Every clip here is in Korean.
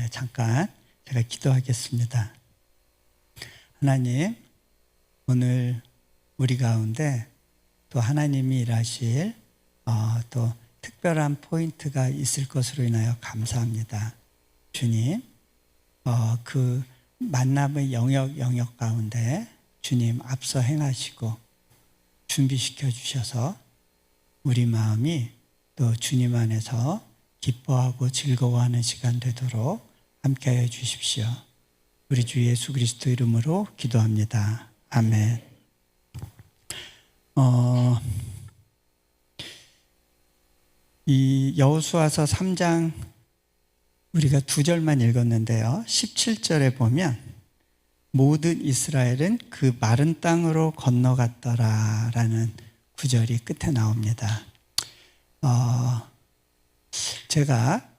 잠깐 제가 기도하겠습니다. 하나님, 오늘 우리 가운데 또 하나님이 일하실 또 특별한 포인트가 있을 것으로 인하여 감사합니다. 주님, 그 만남의 영역 가운데 주님 앞서 행하시고 준비시켜 주셔서 우리 마음이 또 주님 안에서 기뻐하고 즐거워하는 시간 되도록 함께하여 주십시오. 우리 주 예수 그리스도 이름으로 기도합니다. 아멘. 이 여호수아서 3장 우리가 2절만 읽었는데요. 17절에 보면 모든 이스라엘은 그 마른 땅으로 건너갔더라라는 구절이 끝에 나옵니다. 제가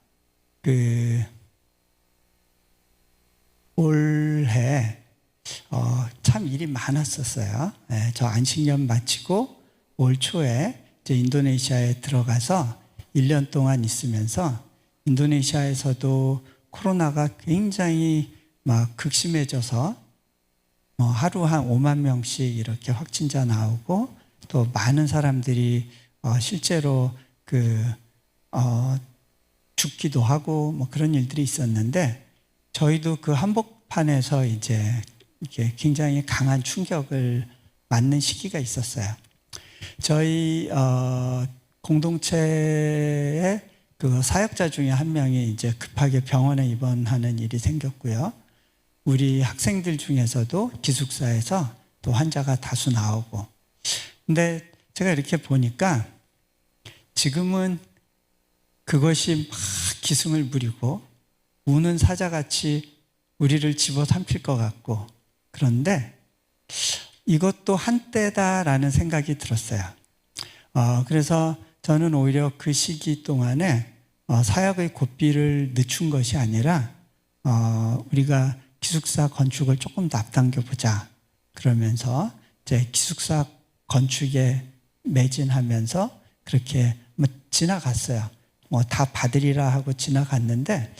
올해 참 일이 많았었어요. 저 안식년 마치고 올 초에 이제 인도네시아에 들어가서 1년 동안 있으면서 인도네시아에서도 코로나가 굉장히 막 극심해져서 하루 한 5만 명씩 이렇게 확진자 나오고 또 많은 사람들이 실제로 죽기도 하고 뭐 그런 일들이 있었는데 저희도 그 한복판에서 이제 이렇게 굉장히 강한 충격을 맞는 시기가 있었어요. 저희 공동체의 그 사역자 중에 한 명이 이제 급하게 병원에 입원하는 일이 생겼고요. 우리 학생들 중에서도 기숙사에서 또 환자가 다수 나오고. 근데 제가 이렇게 보니까 지금은 그것이 막 기승을 부리고 우는 사자같이 우리를 집어삼킬 것 같고, 그런데 이것도 한때다라는 생각이 들었어요. 그래서 저는 오히려 그 시기 동안에 사역의 고삐를 늦춘 것이 아니라 우리가 기숙사 건축을 조금 더 앞당겨 보자 그러면서 이제 기숙사 건축에 매진하면서 그렇게 지나갔어요. 다 받으리라 하고 지나갔는데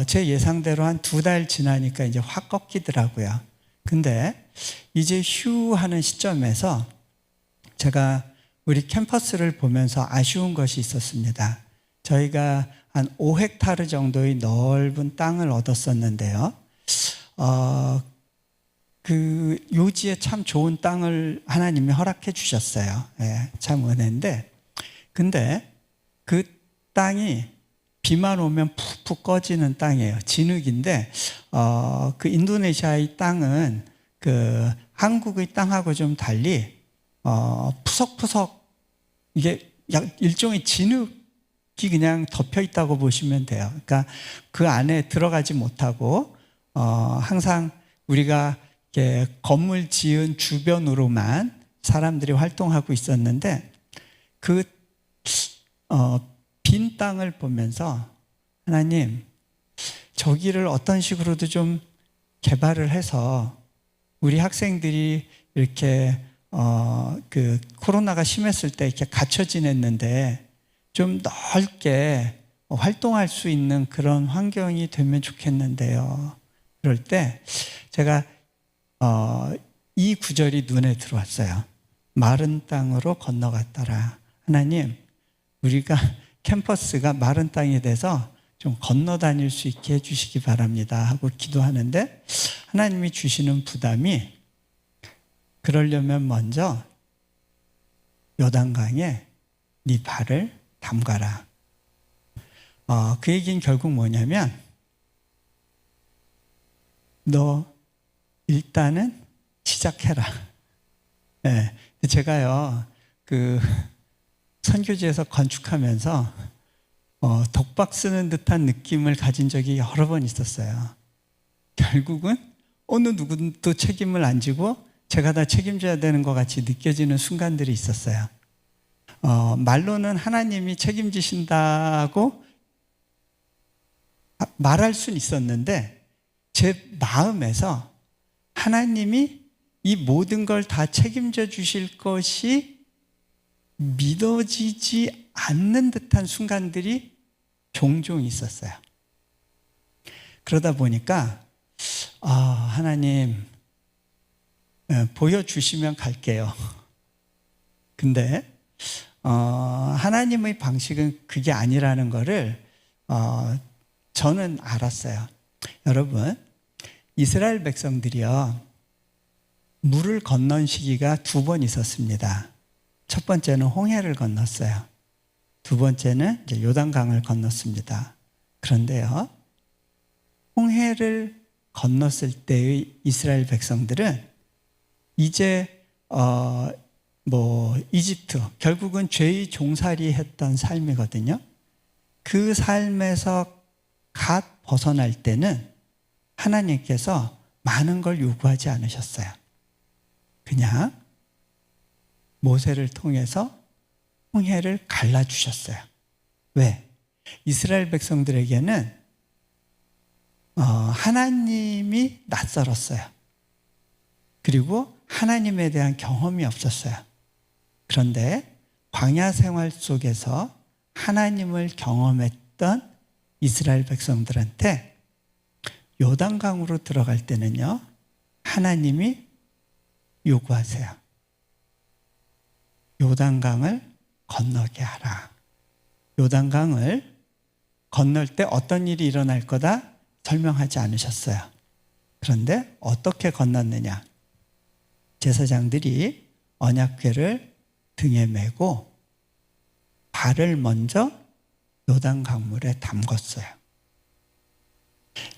제 예상대로 한 2달 지나니까 이제 확 꺾이더라고요. 근데 이제 휴 하는 시점에서 제가 우리 캠퍼스를 보면서 아쉬운 것이 있었습니다. 저희가 한 5헥타르 정도의 넓은 땅을 얻었었는데요. 그 요지에 참 좋은 땅을 하나님이 허락해 주셨어요. 참 은혜인데, 근데 그 땅이 비만 오면 푹푹 꺼지는 땅이에요. 진흙인데 그 인도네시아의 땅은 그 한국의 땅하고 좀 달리 푸석푸석 이게 일종의 진흙이 그냥 덮여 있다고 보시면 돼요. 그러니까 그 안에 들어가지 못하고 항상 우리가 이렇게 건물 지은 주변으로만 사람들이 활동하고 있었는데 그 빈 땅을 보면서 하나님, 저기를 어떤 식으로도 좀 개발을 해서 우리 학생들이 이렇게 그 코로나가 심했을 때 이렇게 갇혀 지냈는데 좀 넓게 활동할 수 있는 그런 환경이 되면 좋겠는데요. 그럴 때 제가 이 구절이 눈에 들어왔어요. 마른 땅으로 건너갔더라. 하나님, 우리가 캠퍼스가 마른 땅이 돼서 좀 건너 다닐 수 있게 해주시기 바랍니다 하고 기도하는데 하나님이 주시는 부담이 그러려면 먼저 요단강에 네 발을 담가라. 그 얘기는 결국 뭐냐면 너 일단은 시작해라. 제가요 선교지에서 건축하면서 독박 쓰는 듯한 느낌을 가진 적이 여러 번 있었어요. 결국은 어느 누구도 책임을 안 지고 제가 다 책임져야 되는 것 같이 느껴지는 순간들이 있었어요. 말로는 하나님이 책임지신다고 말할 수는 있었는데 제 마음에서 하나님이 이 모든 걸 다 책임져 주실 것이 믿어지지 않는 듯한 순간들이 종종 있었어요. 그러다 보니까 하나님 보여주시면 갈게요. 근데 하나님의 방식은 그게 아니라는 거를 저는 알았어요. 여러분, 이스라엘 백성들이요, 물을 건넌 시기가 2번 있었습니다. 첫 번째는 홍해를 건넜어요. 두 번째는 이제 요단강을 건넜습니다. 그런데요, 홍해를 건넜을 때의 이스라엘 백성들은 이제 이집트, 결국은 죄의 종살이 했던 삶이거든요. 그 삶에서 갓 벗어날 때는 하나님께서 많은 걸 요구하지 않으셨어요. 그냥 모세를 통해서 홍해를 갈라주셨어요. 왜? 이스라엘 백성들에게는 하나님이 낯설었어요. 그리고 하나님에 대한 경험이 없었어요. 그런데 광야 생활 속에서 하나님을 경험했던 이스라엘 백성들한테 요단강으로 들어갈 때는요, 하나님이 요구하세요. 요단강을 건너게 하라. 요단강을 건널 때 어떤 일이 일어날 거다 설명하지 않으셨어요. 그런데 어떻게 건넜느냐? 제사장들이 언약궤를 등에 메고 발을 먼저 요단강물에 담궜어요.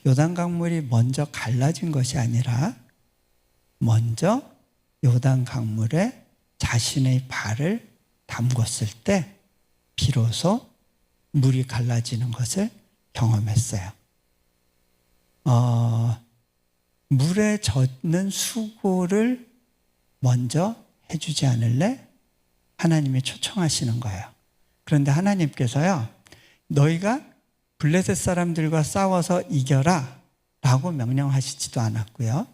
요단강물이 먼저 갈라진 것이 아니라 먼저 요단강물에 자신의 발을 담궜을 때 비로소 물이 갈라지는 것을 경험했어요. 물에 젖는 수고를 먼저 해주지 않을래? 하나님이 초청하시는 거예요. 그런데 하나님께서요, 너희가 블레셋 사람들과 싸워서 이겨라 라고 명령하시지도 않았고요,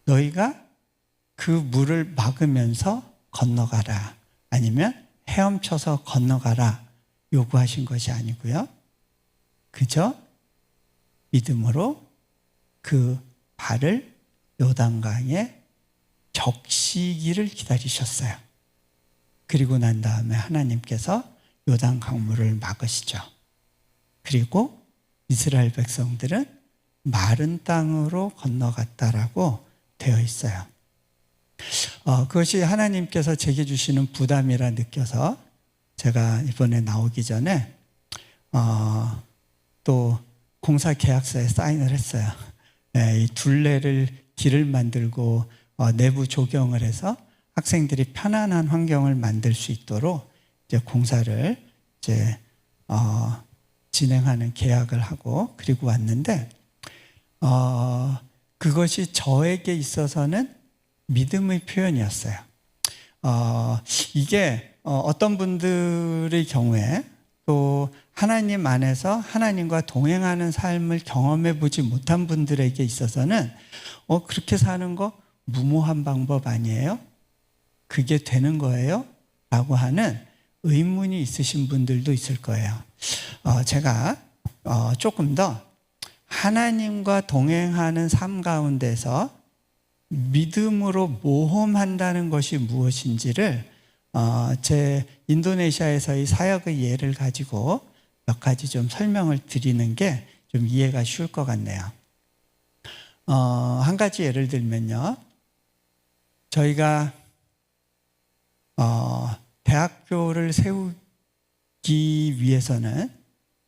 너희가 그 물을 막으면서 건너가라, 아니면 헤엄쳐서 건너가라 요구하신 것이 아니고요, 그저 믿음으로 그 발을 요단강에 적시기를 기다리셨어요. 그리고 난 다음에 하나님께서 요단 강물을 막으시죠. 그리고 이스라엘 백성들은 마른 땅으로 건너갔다라고 되어 있어요. 그것이 하나님께서 제게 주시는 부담이라 느껴서 제가 이번에 나오기 전에 또 공사 계약서에 사인을 했어요. 이 둘레를 길을 만들고 내부 조경을 해서 학생들이 편안한 환경을 만들 수 있도록 이제 공사를 이제 진행하는 계약을 하고 그리고 왔는데, 그것이 저에게 있어서는 믿음의 표현이었어요. 이게 어떤 분들의 경우에 또 하나님 안에서 하나님과 동행하는 삶을 경험해 보지 못한 분들에게 있어서는 그렇게 사는 거 무모한 방법 아니에요? 그게 되는 거예요? 라고 하는 의문이 있으신 분들도 있을 거예요. 제가 조금 더 하나님과 동행하는 삶 가운데서 믿음으로 모험한다는 것이 무엇인지를 제 인도네시아에서의 사역의 예를 가지고 몇 가지 좀 설명을 드리는 게 좀 이해가 쉬울 것 같네요. 한 가지 예를 들면요, 저희가 대학교를 세우기 위해서는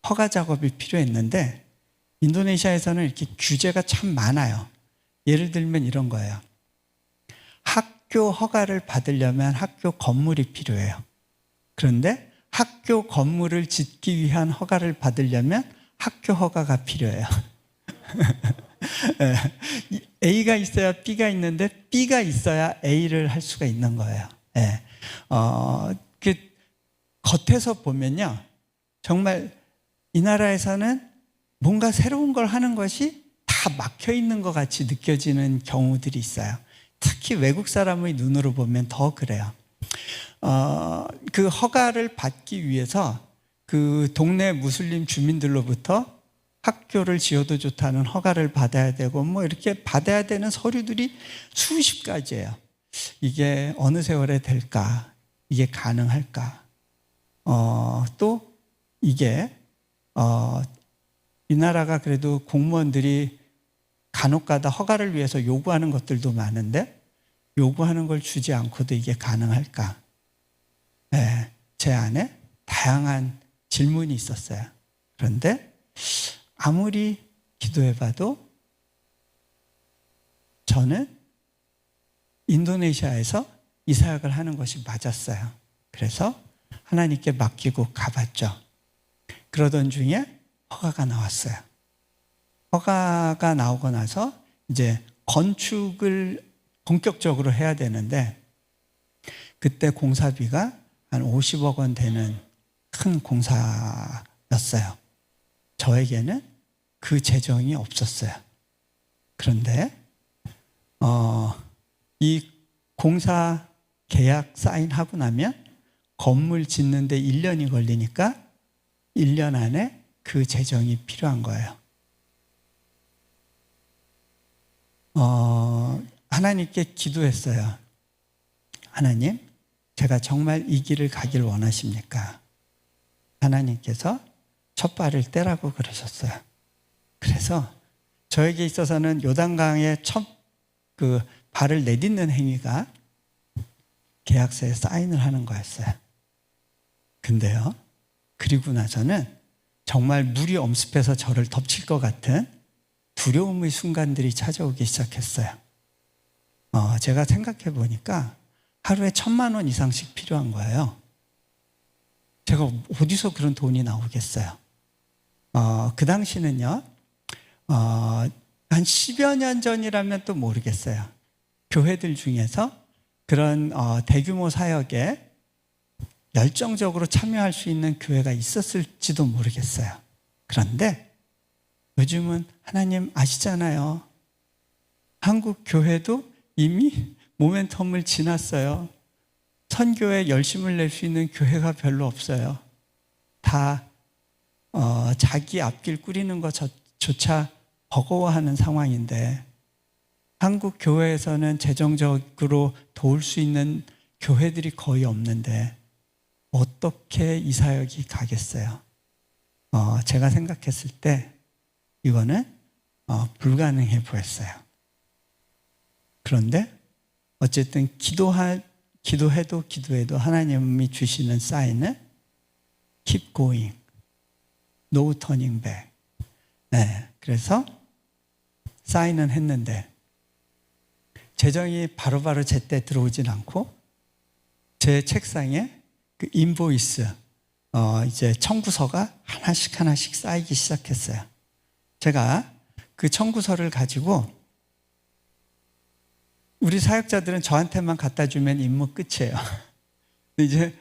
허가 작업이 필요했는데 인도네시아에서는 이렇게 규제가 참 많아요. 예를 들면 이런 거예요. 학교 허가를 받으려면 학교 건물이 필요해요. 그런데 학교 건물을 짓기 위한 허가를 받으려면 학교 허가가 필요해요. A가 있어야 B가 있는데 B가 있어야 A를 할 수가 있는 거예요. 겉에서 보면요, 정말 이 나라에서는 뭔가 새로운 걸 하는 것이 다 막혀 있는 것 같이 느껴지는 경우들이 있어요. 특히 외국 사람의 눈으로 보면 더 그래요. 그 허가를 받기 위해서 그 동네 무슬림 주민들로부터 학교를 지어도 좋다는 허가를 받아야 되고 뭐 이렇게 받아야 되는 서류들이 수십 가지예요. 이게 어느 세월에 될까? 이게 가능할까? 또 이게 이 나라가 그래도 공무원들이 간혹가다 허가를 위해서 요구하는 것들도 많은데 요구하는 걸 주지 않고도 이게 가능할까? 네, 제 안에 다양한 질문이 있었어요. 그런데 아무리 기도해봐도 저는 인도네시아에서 이 사역을 하는 것이 맞았어요. 그래서 하나님께 맡기고 가봤죠. 그러던 중에 허가가 나왔어요. 허가가 나오고 나서 이제 건축을 본격적으로 해야 되는데 그때 공사비가 한 50억 원 되는 큰 공사였어요. 저에게는 그 재정이 없었어요. 그런데 이 공사 계약 사인하고 나면 건물 짓는데 1년이 걸리니까 1년 안에 그 재정이 필요한 거예요. 하나님께 기도했어요. 하나님, 제가 정말 이 길을 가길 원하십니까? 하나님께서 첫 발을 떼라고 그러셨어요. 그래서 저에게 있어서는 요단강에 첫 그 발을 내딛는 행위가 계약서에 사인을 하는 거였어요. 근데요, 그리고 나서는 정말 물이 엄습해서 저를 덮칠 것 같은 두려움의 순간들이 찾아오기 시작했어요. 제가 생각해 보니까 하루에 1,000만 원 이상씩 필요한 거예요. 제가 어디서 그런 돈이 나오겠어요? 그 당시는요, 한 10여 년 전이라면 또 모르겠어요. 교회들 중에서 그런 대규모 사역에 열정적으로 참여할 수 있는 교회가 있었을지도 모르겠어요. 그런데 요즘은 하나님 아시잖아요. 한국 교회도 이미 모멘텀을 지났어요. 선교에 열심을 낼 수 있는 교회가 별로 없어요. 다 자기 앞길 꾸리는 것조차 버거워하는 상황인데 한국 교회에서는 재정적으로 도울 수 있는 교회들이 거의 없는데 어떻게 이 사역이 가겠어요? 제가 생각했을 때 이거는 불가능해 보였어요. 그런데 어쨌든 기도해도 하나님이 주시는 사인은 keep going, no turning back. 네, 그래서 사인은 했는데 재정이 바로바로 제때 들어오진 않고 제 책상에 그 인보이스, 이제 청구서가 하나씩 쌓이기 시작했어요. 제가 그 청구서를 가지고 우리 사역자들은 저한테만 갖다 주면 임무 끝이에요. 근데 이제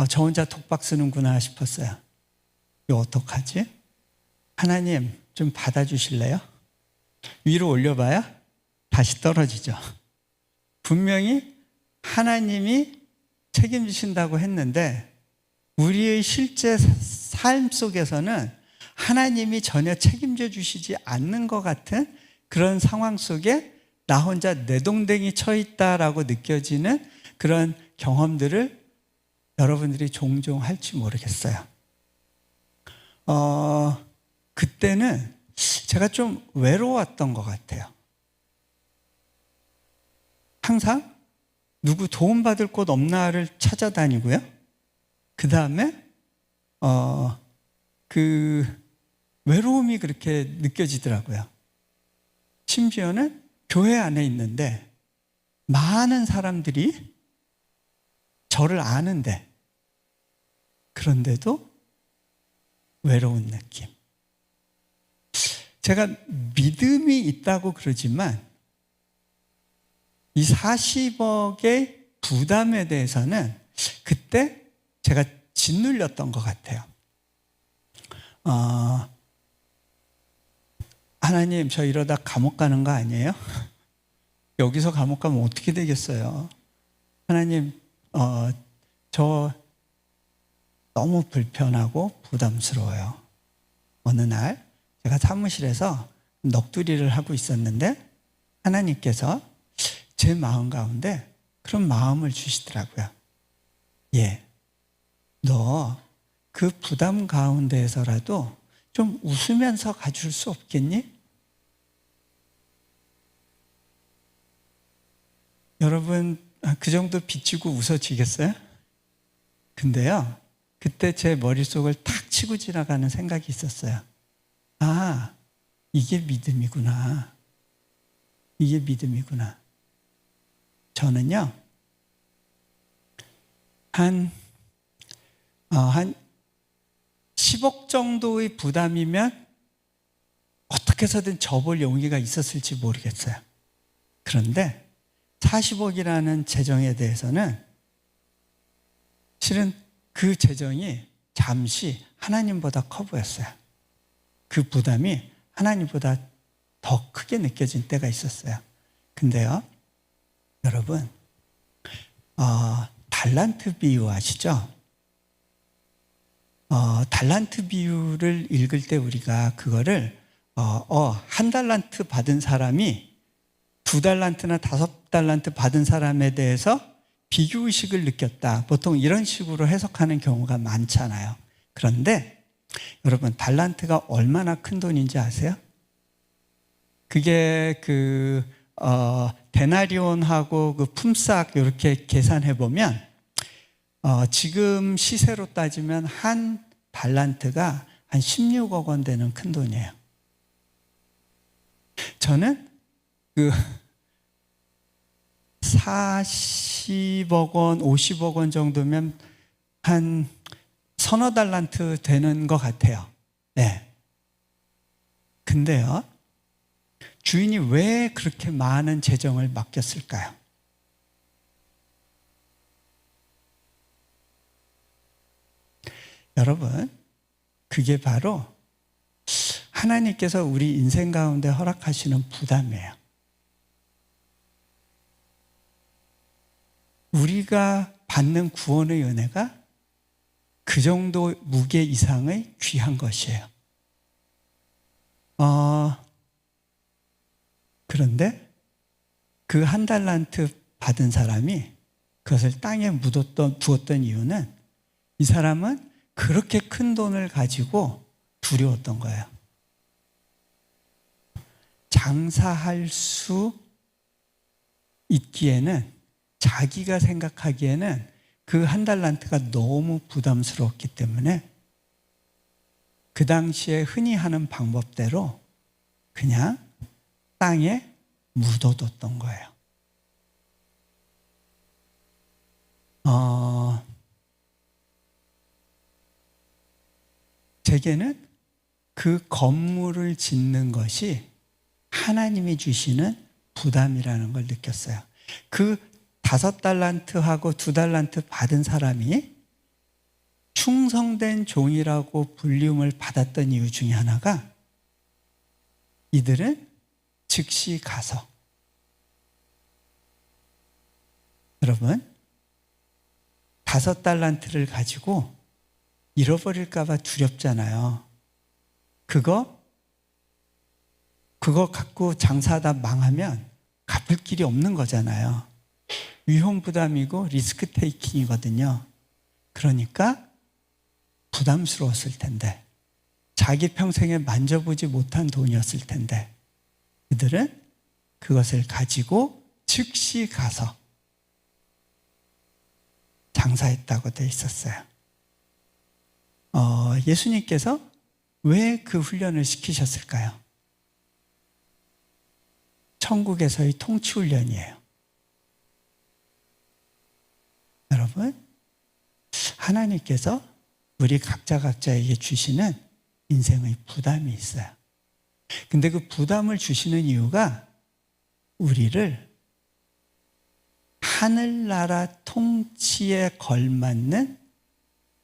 저 혼자 독박 쓰는구나 싶었어요. 이거 어떡하지? 하나님 좀 받아주실래요? 위로 올려봐야 다시 떨어지죠. 분명히 하나님이 책임지신다고 했는데 우리의 실제 삶 속에서는 하나님이 전혀 책임져 주시지 않는 것 같은 그런 상황 속에 나 혼자 내동댕이 쳐 있다라고 느껴지는 그런 경험들을 여러분들이 종종 할지 모르겠어요. 그때는 제가 좀 외로웠던 것 같아요. 항상 누구 도움받을 곳 없나를 찾아다니고요. 그 다음에 그 외로움이 그렇게 느껴지더라고요. 심지어는 교회 안에 있는데 많은 사람들이 저를 아는데 그런데도 외로운 느낌. 제가 믿음이 있다고 그러지만 이 40억의 부담에 대해서는 그때 제가 짓눌렸던 것 같아요. 하나님, 저 이러다 감옥 가는 거 아니에요? 여기서 감옥 가면 어떻게 되겠어요? 하나님, 저 너무 불편하고 부담스러워요. 어느 날 제가 사무실에서 넋두리를 하고 있었는데 하나님께서 제 마음 가운데 그런 마음을 주시더라고요. 예, 너 그 부담 가운데에서라도 좀 웃으면서 가줄 수 없겠니? 여러분, 그 정도 비치고 웃어지겠어요? 근데요, 그때 제 머릿속을 탁 치고 지나가는 생각이 있었어요. 아, 이게 믿음이구나. 이게 믿음이구나. 저는요, 한 10억 정도의 부담이면 어떻게 해서든 접을 용기가 있었을지 모르겠어요. 그런데 40억이라는 재정에 대해서는 실은 그 재정이 잠시 하나님보다 커 보였어요. 그 부담이 하나님보다 더 크게 느껴진 때가 있었어요. 근데요, 여러분, 달란트 비유 아시죠? 달란트 비유를 읽을 때 우리가 그거를 한 달란트 받은 사람이 2달란트나 5달란트 받은 사람에 대해서 비교의식을 느꼈다. 보통 이런 식으로 해석하는 경우가 많잖아요. 그런데 여러분, 달란트가 얼마나 큰 돈인지 아세요? 그게 데나리온하고 그 품삯 이렇게 계산해 보면 지금 시세로 따지면 한 달란트가 한 16억 원 되는 큰 돈이에요. 저는 40억 원, 50억 원 정도면 한 서너 달란트 되는 것 같아요. 네. 근데요, 주인이 왜 그렇게 많은 재정을 맡겼을까요? 여러분, 그게 바로 하나님께서 우리 인생 가운데 허락하시는 부담이에요. 우리가 받는 구원의 은혜가 그 정도 무게 이상의 귀한 것이에요. 그런데 그 한 달란트 받은 사람이 그것을 땅에 두었던 이유는 이 사람은 그렇게 큰 돈을 가지고 두려웠던 거예요. 장사할 수 있기에는, 자기가 생각하기에는 그 한 달란트가 너무 부담스러웠기 때문에 그 당시에 흔히 하는 방법대로 그냥 땅에 묻어뒀던 거예요. 제게는 그 건물을 짓는 것이 하나님이 주시는 부담이라는 걸 느꼈어요. 그 5달란트하고 2달란트 받은 사람이 충성된 종이라고 불림을 받았던 이유 중에 하나가 이들은 즉시 가서, 여러분, 5달란트를 가지고 잃어버릴까봐 두렵잖아요. 그거 갖고 장사하다 망하면 갚을 길이 없는 거잖아요. 위험 부담이고 리스크 테이킹이거든요. 그러니까 부담스러웠을 텐데, 자기 평생에 만져보지 못한 돈이었을 텐데, 그들은 그것을 가지고 즉시 가서 장사했다고 되어 있었어요. 예수님께서 왜 그 훈련을 시키셨을까요? 천국에서의 통치 훈련이에요. 여러분, 하나님께서 우리 각자에게 주시는 인생의 부담이 있어요. 근데 그 부담을 주시는 이유가 우리를 하늘나라 통치에 걸맞는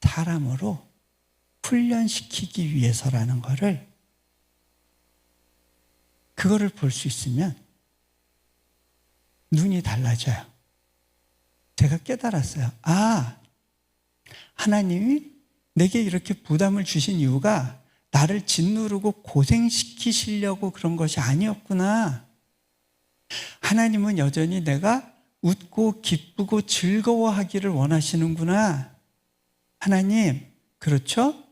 사람으로 훈련시키기 위해서라는 그거를 볼 수 있으면 눈이 달라져요. 제가 깨달았어요. 하나님이 내게 이렇게 부담을 주신 이유가 나를 짓누르고 고생시키시려고 그런 것이 아니었구나. 하나님은 여전히 내가 웃고 기쁘고 즐거워하기를 원하시는구나. 하나님, 그렇죠?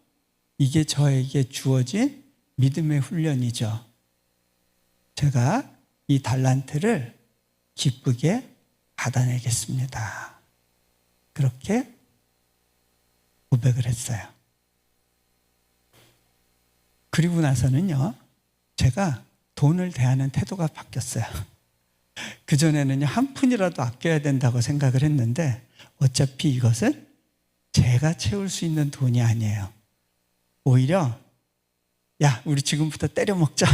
이게 저에게 주어진 믿음의 훈련이죠. 제가 이 달란트를 기쁘게 받아내겠습니다. 그렇게 고백을 했어요. 그리고 나서는요, 제가 돈을 대하는 태도가 바뀌었어요. 그전에는요, 한 푼이라도 아껴야 된다고 생각을 했는데, 어차피 이것은 제가 채울 수 있는 돈이 아니에요. 오히려, 야, 우리 지금부터 때려 먹자.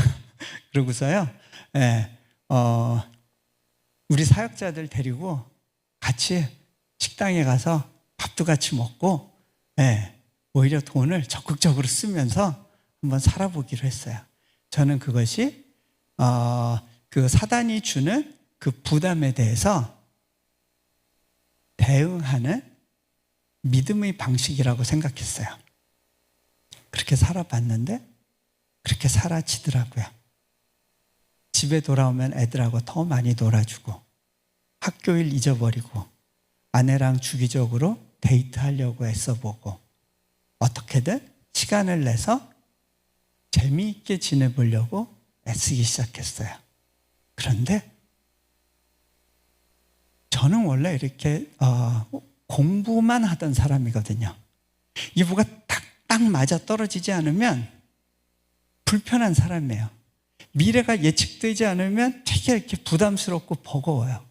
그러고서요, 우리 사역자들 데리고 같이 식당에 가서 밥도 같이 먹고, 오히려 돈을 적극적으로 쓰면서 한번 살아보기로 했어요. 저는 그것이 그 사단이 주는 그 부담에 대해서 대응하는 믿음의 방식이라고 생각했어요. 그렇게 살아봤는데 그렇게 사라지더라고요. 집에 돌아오면 애들하고 더 많이 놀아주고, 학교일 잊어버리고, 아내랑 주기적으로 데이트하려고 애써보고, 어떻게든 시간을 내서 재미있게 지내보려고 애쓰기 시작했어요. 그런데 저는 원래 이렇게 공부만 하던 사람이거든요. 이게 뭐가 딱 맞아 떨어지지 않으면 불편한 사람이에요. 미래가 예측되지 않으면 되게 이렇게 부담스럽고 버거워요.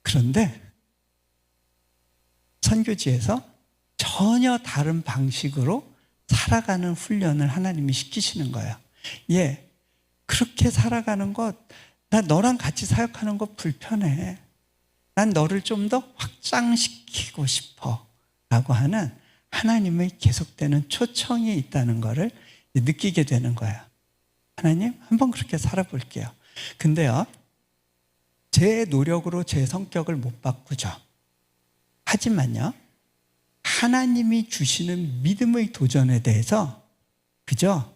그런데 선교지에서 전혀 다른 방식으로 살아가는 훈련을 하나님이 시키시는 거예요. 그렇게 살아가는 것, 나 너랑 같이 사역하는 거 불편해. 난 너를 좀 더 확장시키고 싶어. 라고 하는 하나님의 계속되는 초청이 있다는 것을 느끼게 되는 거예요. 하나님, 한번 그렇게 살아볼게요. 근데요, 제 노력으로 제 성격을 못 바꾸죠. 하지만요, 하나님이 주시는 믿음의 도전에 대해서 그저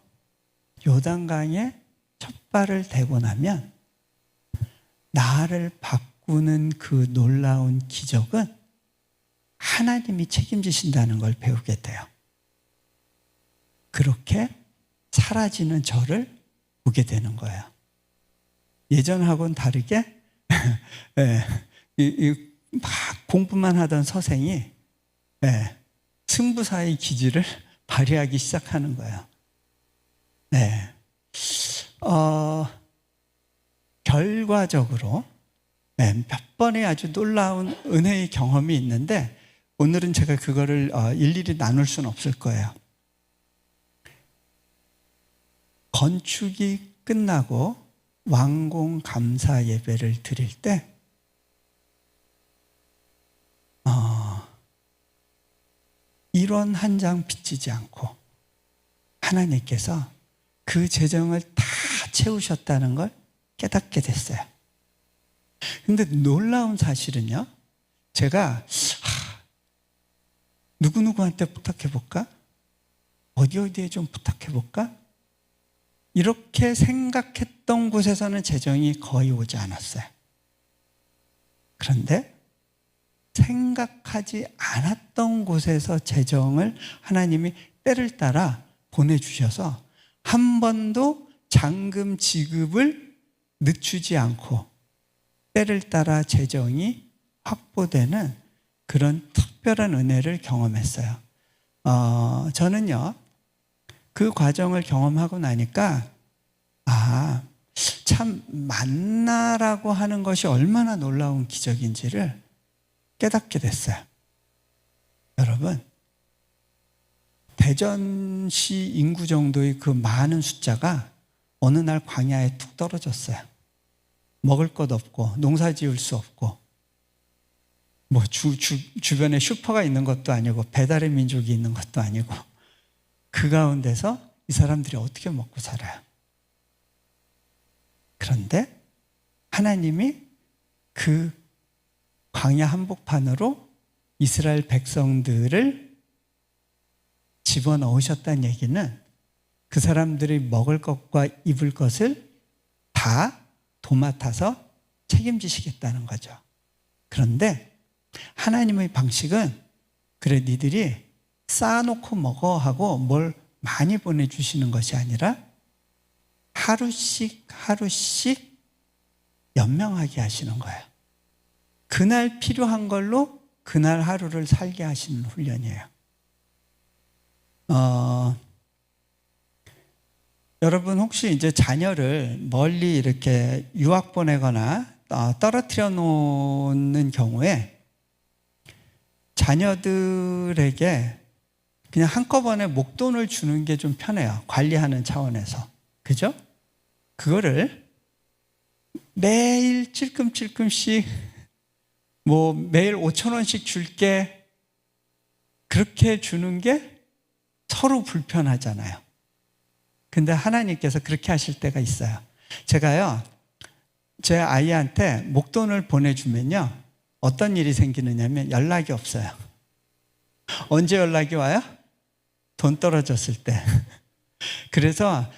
요단강에 첫 발을 대고 나면 나를 바꾸는 그 놀라운 기적은 하나님이 책임지신다는 걸 배우게 돼요. 그렇게 사라지는 저를 보게 되는 거예요. 예전하고는 다르게 막 공부만 하던 서생이 승부사의 기질을 발휘하기 시작하는 거예요. 결과적으로 몇 번의 아주 놀라운 은혜의 경험이 있는데, 오늘은 제가 그거를 일일이 나눌 수는 없을 거예요. 건축이 끝나고 완공 감사 예배를 드릴 때 일원 한 장 빚지지 않고 하나님께서 그 재정을 다 채우셨다는 걸 깨닫게 됐어요. 근데 놀라운 사실은요, 제가 누구누구한테 부탁해볼까? 어디에 좀 부탁해볼까? 이렇게 생각했던 곳에서는 재정이 거의 오지 않았어요. 그런데 생각하지 않았던 곳에서 재정을 하나님이 때를 따라 보내주셔서 한 번도 잔금 지급을 늦추지 않고 때를 따라 재정이 확보되는 그런 특별한 은혜를 경험했어요. 저는요, 그 과정을 경험하고 나니까 참 만나라고 하는 것이 얼마나 놀라운 기적인지를 깨닫게 됐어요. 여러분, 대전시 인구 정도의 그 많은 숫자가 어느 날 광야에 툭 떨어졌어요. 먹을 것 없고 농사 지을 수 없고 주변에 슈퍼가 있는 것도 아니고 배달의 민족이 있는 것도 아니고, 그 가운데서 이 사람들이 어떻게 먹고 살아요? 그런데 하나님이 그 광야 한복판으로 이스라엘 백성들을 집어넣으셨다는 얘기는 그 사람들이 먹을 것과 입을 것을 다 도맡아서 책임지시겠다는 거죠. 그런데 하나님의 방식은 그래 니들이 쌓아놓고 먹어 하고 뭘 많이 보내주시는 것이 아니라 하루씩 하루씩 연명하게 하시는 거예요. 그날 필요한 걸로 그날 하루를 살게 하시는 훈련이에요. 여러분 혹시 이제 자녀를 멀리 이렇게 유학 보내거나 떨어뜨려 놓는 경우에 자녀들에게 그냥 한꺼번에 목돈을 주는 게 좀 편해요. 관리하는 차원에서. 그죠? 그거를 매일 찔끔찔끔씩 매일 5,000원씩 줄게 그렇게 주는 게 서로 불편하잖아요. 근데 하나님께서 그렇게 하실 때가 있어요. 제가요, 제 아이한테 목돈을 보내주면요, 어떤 일이 생기느냐면 연락이 없어요. 언제 연락이 와요? 돈 떨어졌을 때. 그래서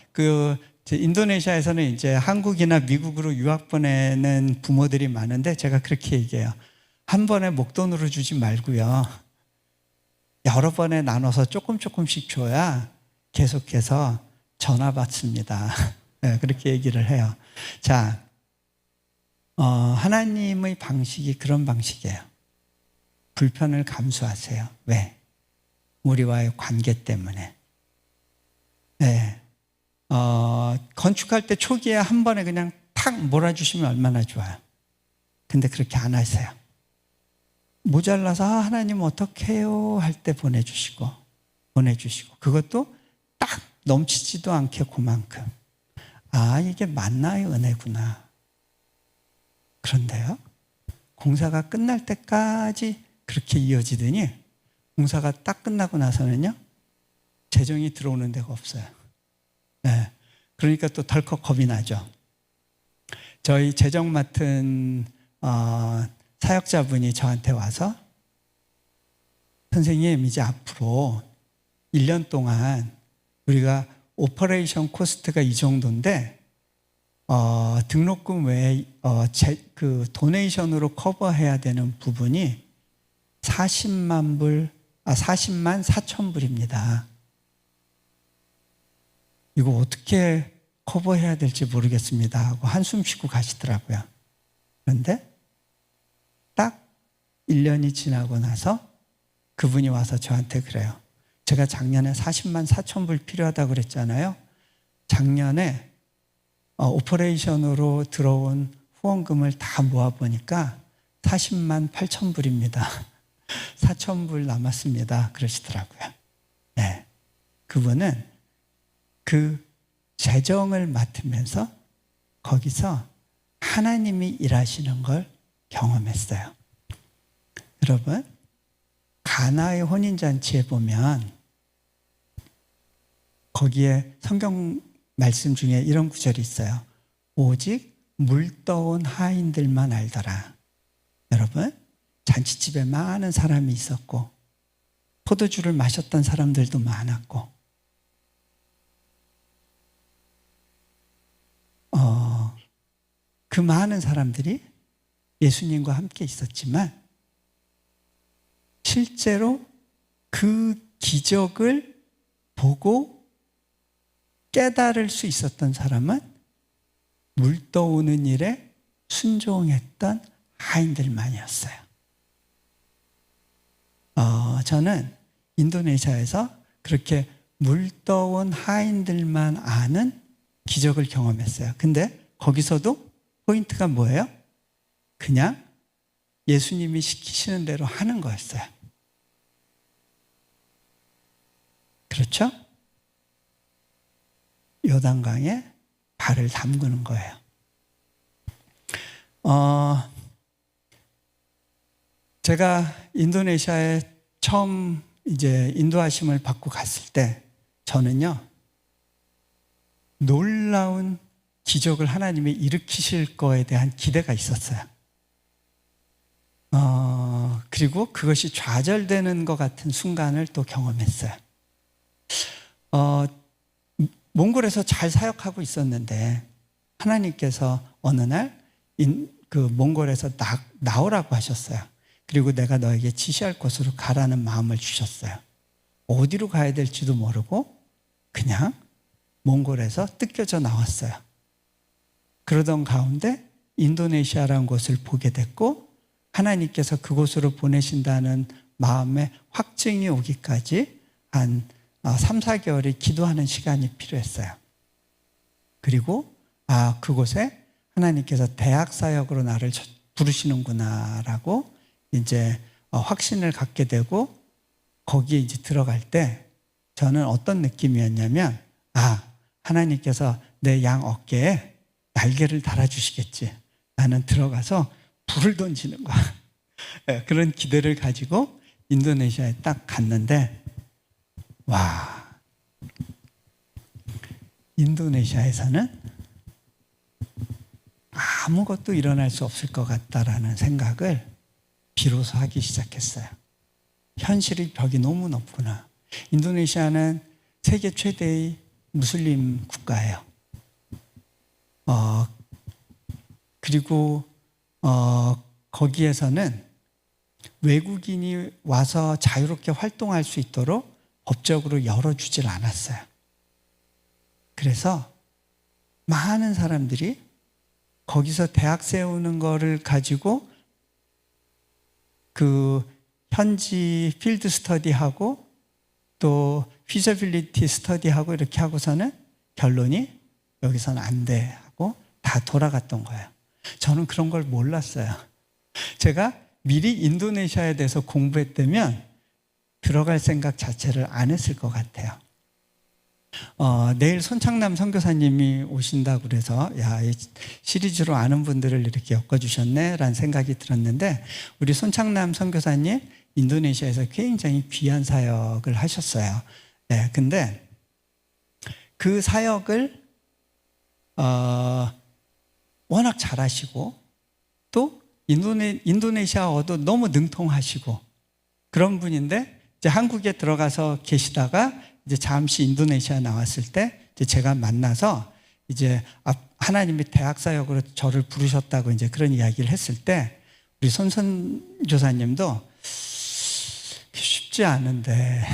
인도네시아에서는 이제 한국이나 미국으로 유학 보내는 부모들이 많은데 제가 그렇게 얘기해요. 한 번에 목돈으로 주지 말고요. 여러 번에 나눠서 조금씩 줘야 계속해서 전화 받습니다. 네, 그렇게 얘기를 해요. 자, 하나님의 방식이 그런 방식이에요. 불편을 감수하세요. 왜? 우리와의 관계 때문에. 네. 건축할 때 초기에 한 번에 그냥 탁 몰아주시면 얼마나 좋아요. 근데 그렇게 안 하세요. 모자라서 하나님 어떡해요 할 때 보내주시고 그것도 딱 넘치지도 않게 그만큼. 이게 만나의 은혜구나. 그런데요, 공사가 끝날 때까지 그렇게 이어지더니 공사가 딱 끝나고 나서는요, 재정이 들어오는 데가 없어요. 네. 그러니까 또 덜컥 겁이 나죠. 저희 재정 맡은 사역자분이 저한테 와서 선생님, 이제 앞으로 1년 동안 우리가 오퍼레이션 코스트가 이 정도인데 등록금 외에 그 도네이션으로 커버해야 되는 부분이 40만 4천 불입니다. 이거 어떻게 커버해야 될지 모르겠습니다 하고 한숨 쉬고 가시더라고요. 그런데 딱 1년이 지나고 나서 그분이 와서 저한테 그래요. 제가 작년에 40만 4천 불 필요하다고 그랬잖아요. 작년에 오퍼레이션으로 들어온 후원금을 다 모아보니까 40만 8천 불입니다. 4천 불 남았습니다. 그러시더라고요. 네. 그분은 그 재정을 맡으면서 거기서 하나님이 일하시는 걸 경험했어요. 여러분, 가나의 혼인잔치에 보면 거기에 성경 말씀 중에 이런 구절이 있어요. 오직 물떠온 하인들만 알더라. 여러분, 잔치집에 많은 사람이 있었고 포도주를 마셨던 사람들도 많았고 그 많은 사람들이 예수님과 함께 있었지만 실제로 그 기적을 보고 깨달을 수 있었던 사람은 물 떠오는 일에 순종했던 하인들만이었어요. 저는 인도네시아에서 그렇게 물 떠온 하인들만 아는 기적을 경험했어요. 근데 거기서도 포인트가 뭐예요? 그냥 예수님이 시키시는 대로 하는 거였어요. 그렇죠? 요단강에 발을 담그는 거예요. 제가 인도네시아에 처음 이제 인도하심을 받고 갔을 때 저는요, 놀라운 기적을 하나님이 일으키실 거에 대한 기대가 있었어요. 그리고 그것이 좌절되는 것 같은 순간을 또 경험했어요. 몽골에서 잘 사역하고 있었는데 하나님께서 어느 날 그 몽골에서 나오라고 하셨어요. 그리고 내가 너에게 지시할 곳으로 가라는 마음을 주셨어요. 어디로 가야 될지도 모르고 그냥 몽골에서 뜯겨져 나왔어요. 그러던 가운데 인도네시아라는 곳을 보게 됐고 하나님께서 그곳으로 보내신다는 마음에 확증이 오기까지 한 3, 4개월이 기도하는 시간이 필요했어요. 그리고 그곳에 하나님께서 대학 사역으로 나를 부르시는구나라고 이제 확신을 갖게 되고 거기에 이제 들어갈 때 저는 어떤 느낌이었냐면 하나님께서 내 양 어깨에 날개를 달아주시겠지. 나는 들어가서 불을 던지는 거야. 그런 기대를 가지고 인도네시아에 딱 갔는데 인도네시아에서는 아무것도 일어날 수 없을 것 같다라는 생각을 비로소 하기 시작했어요. 현실의 벽이 너무 높구나. 인도네시아는 세계 최대의 무슬림 국가예요. 그리고 거기에서는 외국인이 와서 자유롭게 활동할 수 있도록 법적으로 열어주질 않았어요. 그래서 많은 사람들이 거기서 대학 세우는 거를 가지고 그 현지 필드 스터디하고 또 피저빌리티 스터디하고 이렇게 하고서는 결론이 여기서는 안 돼 하고 다 돌아갔던 거예요. 저는 그런 걸 몰랐어요. 제가 미리 인도네시아에 대해서 공부했다면 들어갈 생각 자체를 안 했을 것 같아요. 내일 손창남 선교사님이 오신다고 그래서 이 시리즈로 아는 분들을 이렇게 엮어주셨네 라는 생각이 들었는데 우리 손창남 선교사님 인도네시아에서 굉장히 귀한 사역을 하셨어요. 근데 그 사역을 워낙 잘하시고 또 인도네시아어도 너무 능통하시고 그런 분인데 이제 한국에 들어가서 계시다가 이제 잠시 인도네시아 나왔을 때 이제 제가 만나서 이제 하나님이 대학 사역으로 저를 부르셨다고 이제 그런 이야기를 했을 때 우리 손선교사님도 쉽지 않은데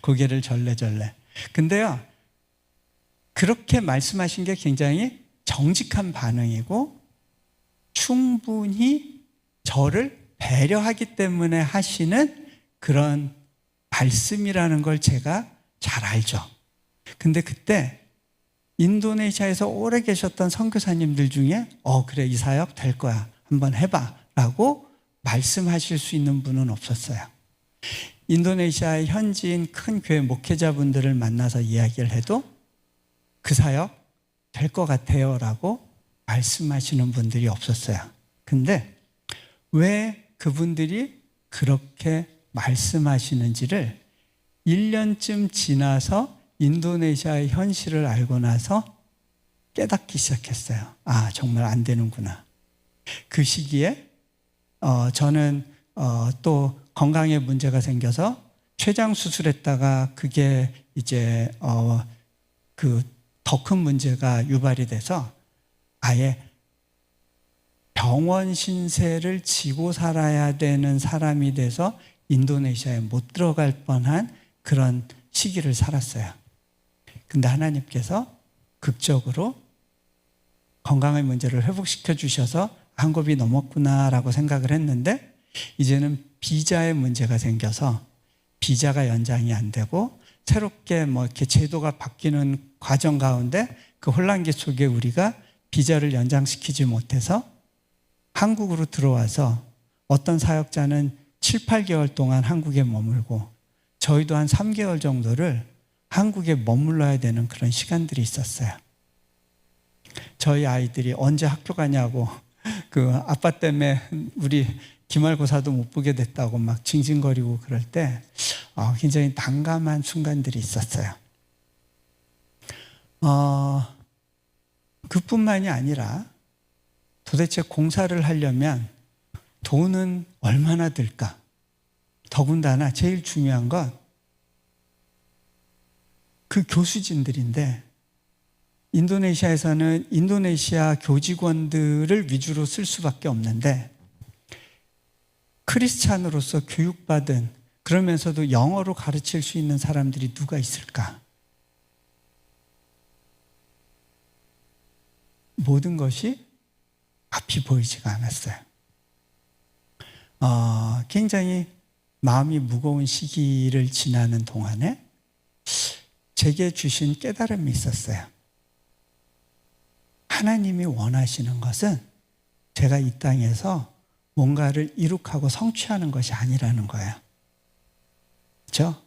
고개를 절레절레. 근데요 그렇게 말씀하신 게 굉장히 정직한 반응이고 충분히 저를 배려하기 때문에 하시는 그런 말씀이라는 걸 제가 잘 알죠. 근데 그때 인도네시아에서 오래 계셨던 선교사님들 중에 그래 이 사역 될 거야 한번 해봐 라고 말씀하실 수 있는 분은 없었어요. 인도네시아의 현지인 큰 교회 목회자분들을 만나서 이야기를 해도 그 사역 될 것 같아요 라고 말씀하시는 분들이 없었어요. 근데 왜 그분들이 그렇게 말씀하시는지를 1년쯤 지나서 인도네시아의 현실을 알고 나서 깨닫기 시작했어요. 정말 안 되는구나. 그 시기에 저는 또 건강에 문제가 생겨서 췌장 수술했다가 그게 이제 그 더 큰 문제가 유발이 돼서 아예 병원 신세를 지고 살아야 되는 사람이 돼서 인도네시아에 못 들어갈 뻔한 그런 시기를 살았어요. 근데 하나님께서 극적으로 건강의 문제를 회복시켜 주셔서 한 곱이 넘었구나라고 생각을 했는데 이제는 비자의 문제가 생겨서 비자가 연장이 안 되고 새롭게 이렇게 제도가 바뀌는 과정 가운데 그 혼란기 속에 우리가 비자를 연장시키지 못해서 한국으로 들어와서 어떤 사역자는 7, 8개월 동안 한국에 머물고 저희도 한 3개월 정도를 한국에 머물러야 되는 그런 시간들이 있었어요. 저희 아이들이 언제 학교 가냐고 그 아빠 때문에 우리 기말고사도 못 보게 됐다고 막 징징거리고 그럴 때 굉장히 난감한 순간들이 있었어요. 그뿐만이 아니라 도대체 공사를 하려면 돈은 얼마나 들까? 더군다나 제일 중요한 건 그 교수진들인데 인도네시아에서는 인도네시아 교직원들을 위주로 쓸 수밖에 없는데 크리스찬으로서 교육받은 그러면서도 영어로 가르칠 수 있는 사람들이 누가 있을까? 모든 것이 앞이 보이지가 않았어요. 굉장히 마음이 무거운 시기를 지나는 동안에 제게 주신 깨달음이 있었어요. 하나님이 원하시는 것은 제가 이 땅에서 뭔가를 이룩하고 성취하는 것이 아니라는 거예요. 그렇죠?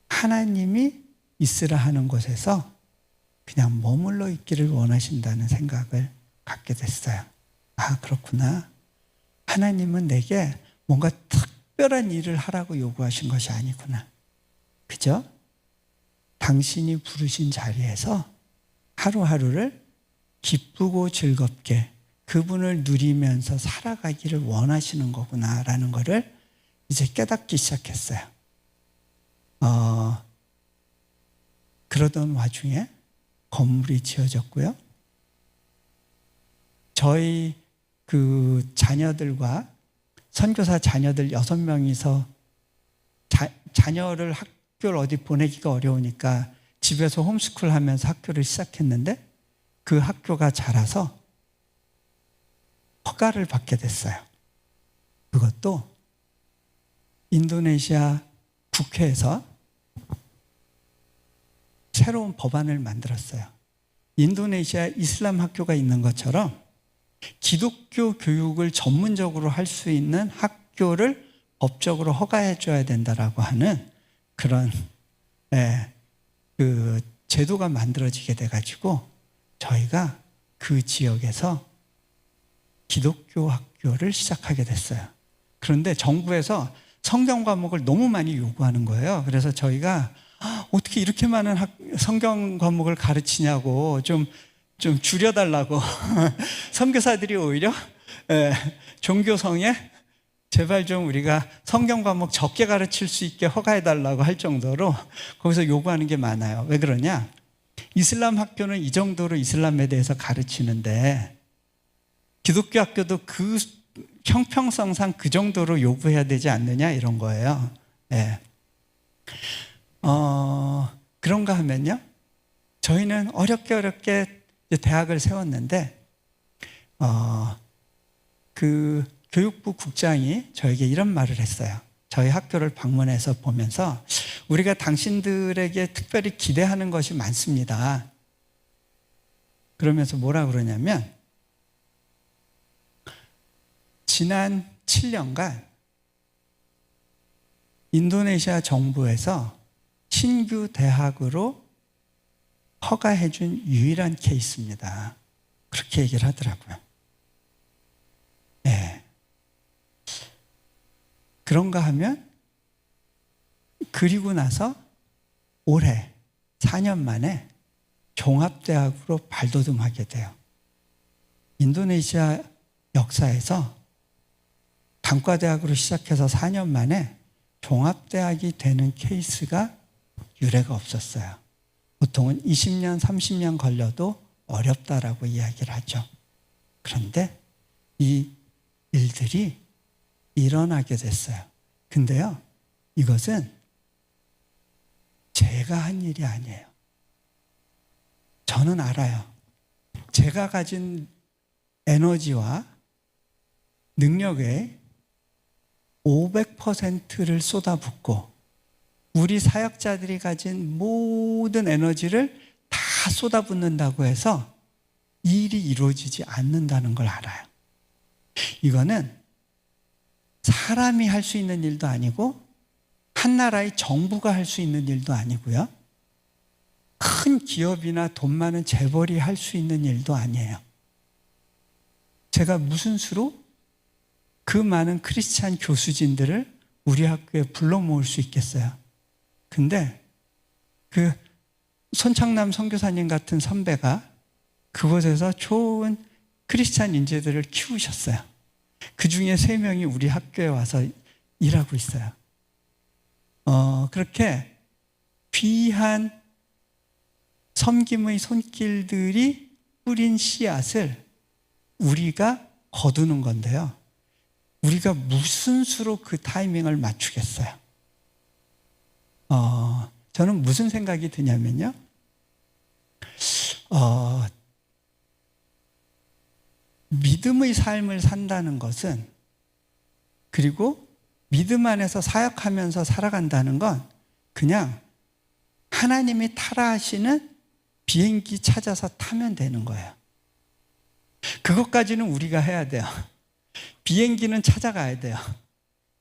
하나님이 있으라 하는 곳에서 그냥 머물러 있기를 원하신다는 생각을 갖게 됐어요. 아, 그렇구나. 하나님은 내게 뭔가 특별한 일을 하라고 요구하신 것이 아니구나. 그죠? 당신이 부르신 자리에서 하루하루를 기쁘고 즐겁게 그분을 누리면서 살아가기를 원하시는 거구나라는 것을 이제 깨닫기 시작했어요. 그러던 와중에 건물이 지어졌고요. 저희 그 자녀들과 선교사 자녀들 6명이서 자녀를 학교를 어디 보내기가 어려우니까 집에서 홈스쿨 하면서 학교를 시작했는데 그 학교가 자라서 허가를 받게 됐어요. 그것도 인도네시아 국회에서 새로운 법안을 만들었어요. 인도네시아 이슬람 학교가 있는 것처럼 기독교 교육을 전문적으로 할 수 있는 학교를 법적으로 허가해 줘야 된다라고 하는 그런 그 제도가 만들어지게 돼가지고 저희가 그 지역에서 기독교 학교를 시작하게 됐어요. 그런데 정부에서 성경 과목을 너무 많이 요구하는 거예요. 그래서 저희가 어떻게 이렇게 많은 성경 과목을 가르치냐고 좀 줄여달라고 선교사들이 오히려 종교성에 제발 좀 우리가 성경 과목 적게 가르칠 수 있게 허가해달라고 할 정도로 거기서 요구하는 게 많아요. 왜 그러냐? 이슬람 학교는 이 정도로 이슬람에 대해서 가르치는데 기독교 학교도 그 형평성상 그 정도로 요구해야 되지 않느냐 이런 거예요. 네. 그런가 하면요. 저희는 어렵게 대학을 세웠는데 그 교육부 국장이 저에게 이런 말을 했어요. 저희 학교를 방문해서 보면서 우리가 당신들에게 특별히 기대하는 것이 많습니다. 그러면서 뭐라 그러냐면 지난 7년간 인도네시아 정부에서 신규 대학으로 허가해 준 유일한 케이스입니다. 그렇게 얘기를 하더라고요. 네. 그런가 하면 그리고 나서 올해 4년 만에 종합대학으로 발돋움하게 돼요. 인도네시아 역사에서 단과대학으로 시작해서 4년 만에 종합대학이 되는 케이스가 유례가 없었어요. 보통은 20년, 30년 걸려도 어렵다라고 이야기를 하죠. 그런데 이 일들이 일어나게 됐어요. 근데요, 이것은 제가 한 일이 아니에요. 저는 알아요. 제가 가진 에너지와 능력에 500%를 쏟아붓고 우리 사역자들이 가진 모든 에너지를 다 쏟아붓는다고 해서 이 일이 이루어지지 않는다는 걸 알아요. 이거는 사람이 할 수 있는 일도 아니고 한 나라의 정부가 할 수 있는 일도 아니고요. 큰 기업이나 돈 많은 재벌이 할 수 있는 일도 아니에요. 제가 무슨 수로 그 많은 크리스찬 교수진들을 우리 학교에 불러 모을 수 있겠어요? 근데 그 손창남 선교사님 같은 선배가 그곳에서 좋은 크리스찬 인재들을 키우셨어요. 그 중에 3명이 우리 학교에 와서 일하고 있어요. 그렇게 귀한 섬김의 손길들이 뿌린 씨앗을 우리가 거두는 건데요. 우리가 무슨 수로 그 타이밍을 맞추겠어요? 저는 무슨 생각이 드냐면요. 믿음의 삶을 산다는 것은, 그리고 믿음 안에서 사역하면서 살아간다는 건 그냥 하나님이 타라 하시는 비행기 찾아서 타면 되는 거예요. 그것까지는 우리가 해야 돼요. 비행기는 찾아가야 돼요.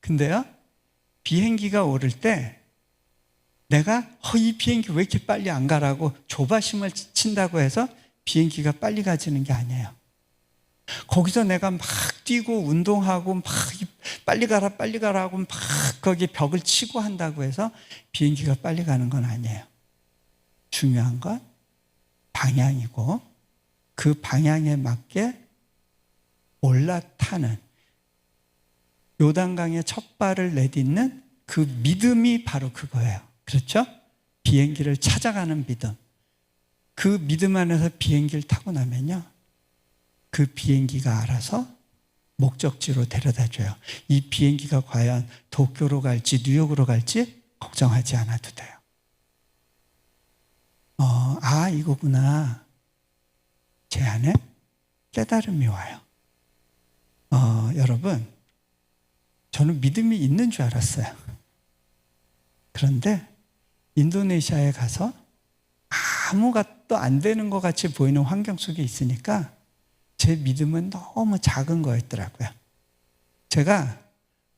근데요, 비행기가 오를 때 내가 이 비행기 왜 이렇게 빨리 안 가라고 조바심을 친다고 해서 비행기가 빨리 가지는 게 아니에요. 거기서 내가 막 뛰고 운동하고 막 빨리 가라 하고 막 거기 벽을 치고 한다고 해서 비행기가 빨리 가는 건 아니에요. 중요한 건 방향이고, 그 방향에 맞게 올라타는, 요단강에 첫 발을 내딛는 그 믿음이 바로 그거예요. 그렇죠? 비행기를 찾아가는 믿음. 그 믿음 안에서 비행기를 타고 나면요, 그 비행기가 알아서 목적지로 데려다줘요. 이 비행기가 과연 도쿄로 갈지 뉴욕으로 갈지 걱정하지 않아도 돼요. 이거구나. 제 안에 깨달음이 와요. 여러분, 저는 믿음이 있는 줄 알았어요. 그런데 인도네시아에 가서 아무것도 안 되는 것 같이 보이는 환경 속에 있으니까 제 믿음은 너무 작은 거였더라고요. 제가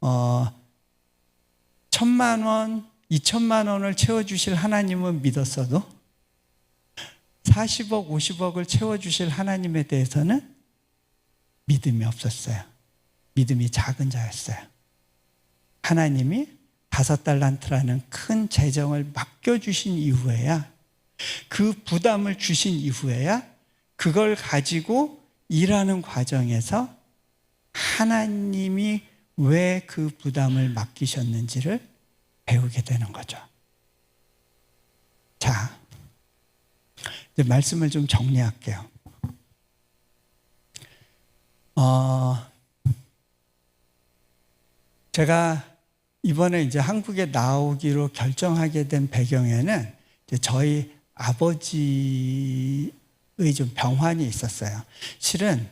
1,000만 원, 2,000만 원을 채워주실 하나님은 믿었어도 40억, 50억을 채워주실 하나님에 대해서는 믿음이 없었어요. 믿음이 작은 자였어요. 하나님이 5달란트라는 큰 재정을 맡겨주신 이후에야, 그 부담을 주신 이후에야 그걸 가지고 일하는 과정에서 하나님이 왜 그 부담을 맡기셨는지를 배우게 되는 거죠. 자, 이제 말씀을 좀 정리할게요. 제가 이번에 이제 한국에 나오기로 결정하게 된 배경에는 이제 저희 아버지의 좀 병환이 있었어요. 실은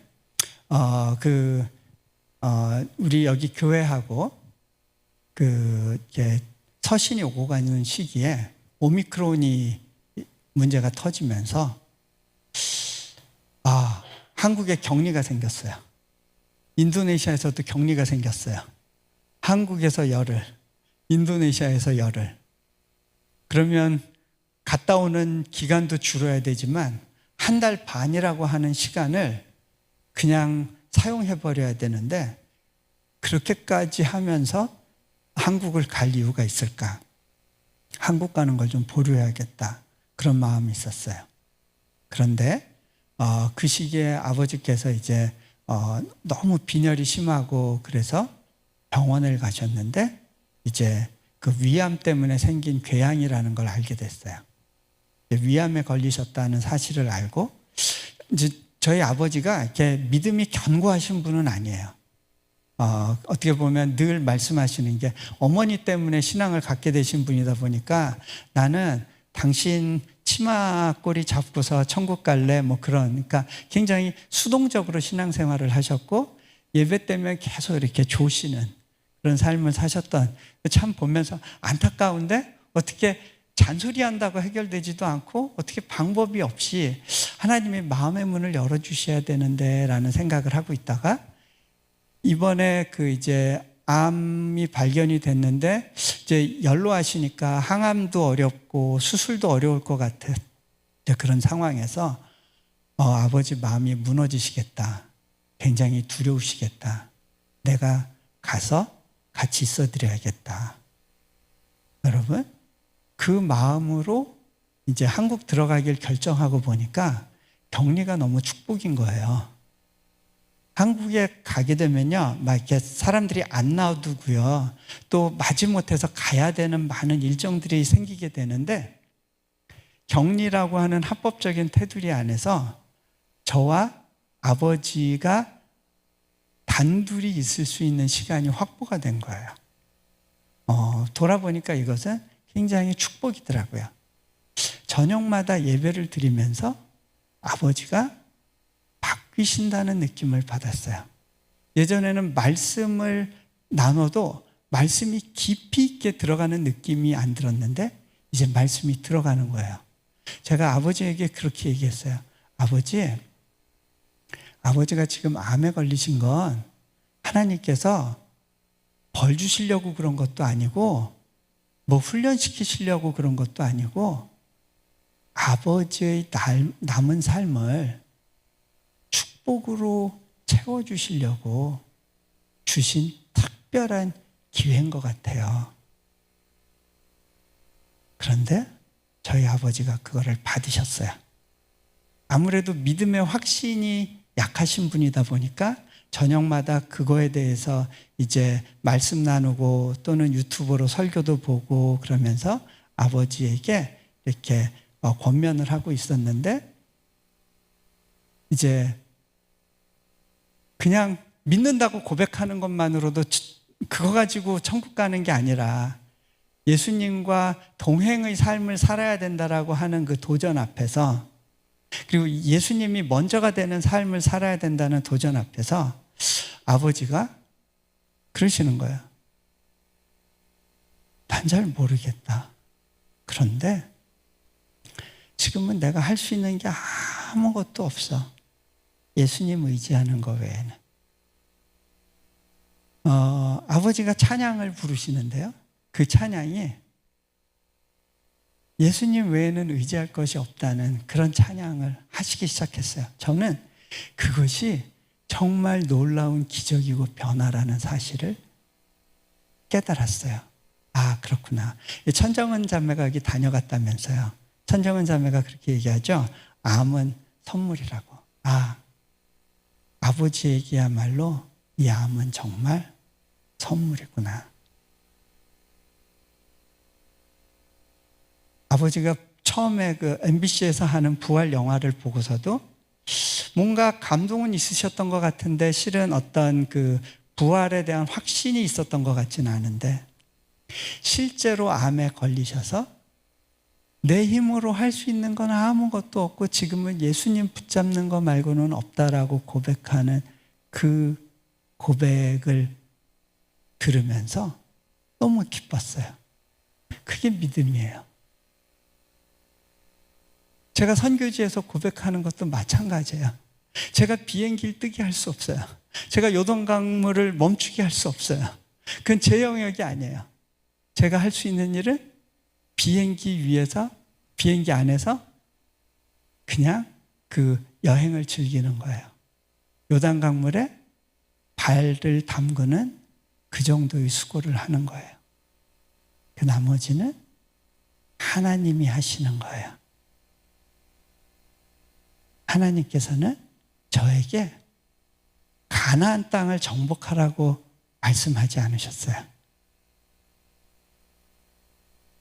우리 여기 교회하고 이렇게 서신이 오고 가는 시기에 오미크론이 문제가 터지면서 한국에 격리가 생겼어요. 인도네시아에서도 격리가 생겼어요. 한국에서 열흘, 인도네시아에서 열흘. 그러면 갔다 오는 기간도 줄어야 되지만 1달 반이라고 하는 시간을 그냥 사용해버려야 되는데, 그렇게까지 하면서 한국을 갈 이유가 있을까? 한국 가는 걸 좀 보류해야겠다. 그런 마음이 있었어요. 그런데 그 시기에 아버지께서 이제 너무 빈혈이 심하고 그래서 병원을 가셨는데, 이제 그 위암 때문에 생긴 궤양이라는 걸 알게 됐어요. 위암에 걸리셨다는 사실을 알고, 이제 저희 아버지가 이렇게 믿음이 견고하신 분은 아니에요. 어떻게 보면 늘 말씀하시는 게, 어머니 때문에 신앙을 갖게 되신 분이다 보니까 나는 당신 치마꼬리 잡고서 천국 갈래, 뭐 그러니까 굉장히 수동적으로 신앙생활을 하셨고, 예배 때문에 계속 이렇게 조시는 그런 삶을 사셨던, 참 보면서 안타까운데 어떻게 잔소리한다고 해결되지도 않고 어떻게 방법이 없이 하나님의 마음의 문을 열어주셔야 되는데 라는 생각을 하고 있다가, 이번에 이제 암이 발견이 됐는데, 이제 연로하시니까 항암도 어렵고 수술도 어려울 것 같은 그런 상황에서 아버지 마음이 무너지시겠다, 굉장히 두려우시겠다, 내가 가서 같이 있어드려야겠다. 여러분, 그 마음으로 이제 한국 들어가길 결정하고 보니까 격리가 너무 축복인 거예요. 한국에 가게 되면요, 막 이렇게 사람들이 안 놔두고요, 또 마지못해서 가야 되는 많은 일정들이 생기게 되는데, 격리라고 하는 합법적인 테두리 안에서 저와 아버지가 단둘이 있을 수 있는 시간이 확보가 된 거예요. 돌아보니까 이것은 굉장히 축복이더라고요. 저녁마다 예배를 드리면서 아버지가 바뀌신다는 느낌을 받았어요. 예전에는 말씀을 나눠도 말씀이 깊이 있게 들어가는 느낌이 안 들었는데 이제 말씀이 들어가는 거예요. 제가 아버지에게 그렇게 얘기했어요. 아버지가 지금 암에 걸리신 건 하나님께서 벌 주시려고 그런 것도 아니고 뭐 훈련시키시려고 그런 것도 아니고 아버지의 남은 삶을 축복으로 채워주시려고 주신 특별한 기회인 것 같아요. 그런데 저희 아버지가 그거를 받으셨어요. 아무래도 믿음의 확신이 약하신 분이다 보니까 저녁마다 그거에 대해서 이제 말씀 나누고 또는 유튜브로 설교도 보고 그러면서 아버지에게 이렇게 권면을 하고 있었는데 이제 그냥 믿는다고 고백하는 것만으로도 그거 가지고 천국 가는 게 아니라 예수님과 동행의 삶을 살아야 된다라고 하는 그 도전 앞에서 그리고 예수님이 먼저가 되는 삶을 살아야 된다는 도전 앞에서 아버지가 그러시는 거예요. 난 잘 모르겠다. 그런데 지금은 내가 할 수 있는 게 아무것도 없어. 예수님 의지하는 거 외에는. 아버지가 찬양을 부르시는데요. 그 찬양이 예수님 외에는 의지할 것이 없다는 그런 찬양을 하시기 시작했어요. 저는 그것이 정말 놀라운 기적이고 변화라는 사실을 깨달았어요. 아, 그렇구나. 천정은 자매가 여기 다녀갔다면서요. 천정은 자매가 그렇게 얘기하죠. 암은 선물이라고. 아버지에게야말로 이 암은 정말 선물이구나. 아버지가 처음에 그 MBC에서 하는 부활 영화를 보고서도 뭔가 감동은 있으셨던 것 같은데 실은 어떤 그 부활에 대한 확신이 있었던 것 같지는 않은데 실제로 암에 걸리셔서 내 힘으로 할 수 있는 건 아무것도 없고 지금은 예수님 붙잡는 거 말고는 없다라고 고백하는 그 고백을 들으면서 너무 기뻤어요. 그게 믿음이에요. 제가 선교지에서 고백하는 것도 마찬가지예요. 제가 비행기를 뜨게 할 수 없어요. 제가 요동강물을 멈추게 할 수 없어요. 그건 제 영역이 아니에요. 제가 할 수 있는 일은 비행기 안에서 그냥 그 여행을 즐기는 거예요. 요단강물에 발을 담그는 그 정도의 수고를 하는 거예요. 그 나머지는 하나님이 하시는 거예요. 하나님께서는 저에게 가나안 땅을 정복하라고 말씀하지 않으셨어요.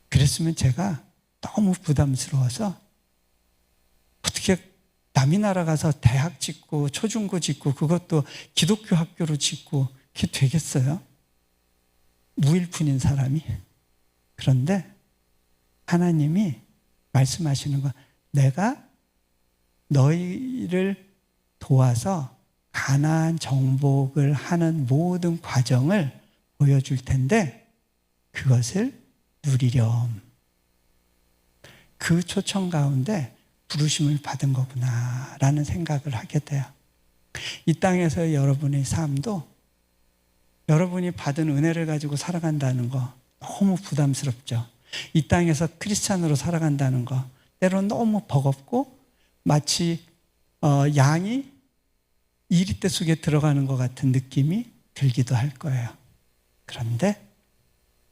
그랬으면 제가 너무 부담스러워서 어떻게 남이 나라 가서 대학 짓고 초중고 짓고 그것도 기독교 학교로 짓고 그게 되겠어요? 무일푼인 사람이. 그런데 하나님이 말씀하시는 건 내가 너희를 도와서 가나안 정복을 하는 모든 과정을 보여줄 텐데 그것을 누리렴. 그 초청 가운데 부르심을 받은 거구나 라는 생각을 하게 돼요. 이 땅에서 여러분의 삶도 여러분이 받은 은혜를 가지고 살아간다는 거 너무 부담스럽죠. 이 땅에서 크리스찬으로 살아간다는 거 때로는 너무 버겁고 마치 양이 이리떼 속에 들어가는 것 같은 느낌이 들기도 할 거예요. 그런데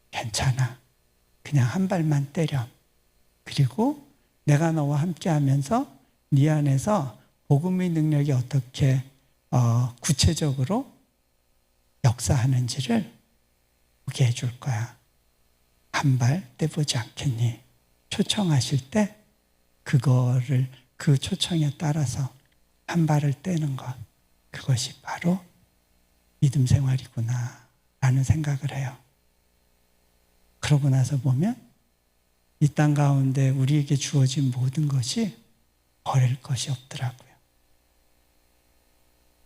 괜찮아. 그냥 한 발만 때려. 그리고 내가 너와 함께 하면서 네 안에서 복음의 능력이 어떻게 구체적으로 역사하는지를 보게 해줄 거야. 한 발 떼보지 않겠니? 초청하실 때 그거를 그 초청에 따라서 한 발을 떼는 것, 그것이 바로 믿음 생활이구나 라는 생각을 해요. 그러고 나서 보면 이 땅 가운데 우리에게 주어진 모든 것이 버릴 것이 없더라고요.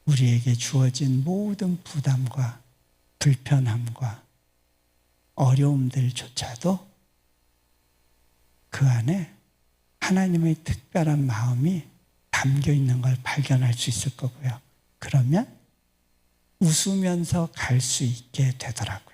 우리에게 주어진 모든 부담과 불편함과 어려움들조차도 그 안에 하나님의 특별한 마음이 담겨 있는 걸 발견할 수 있을 거고요. 그러면 웃으면서 갈 수 있게 되더라고요.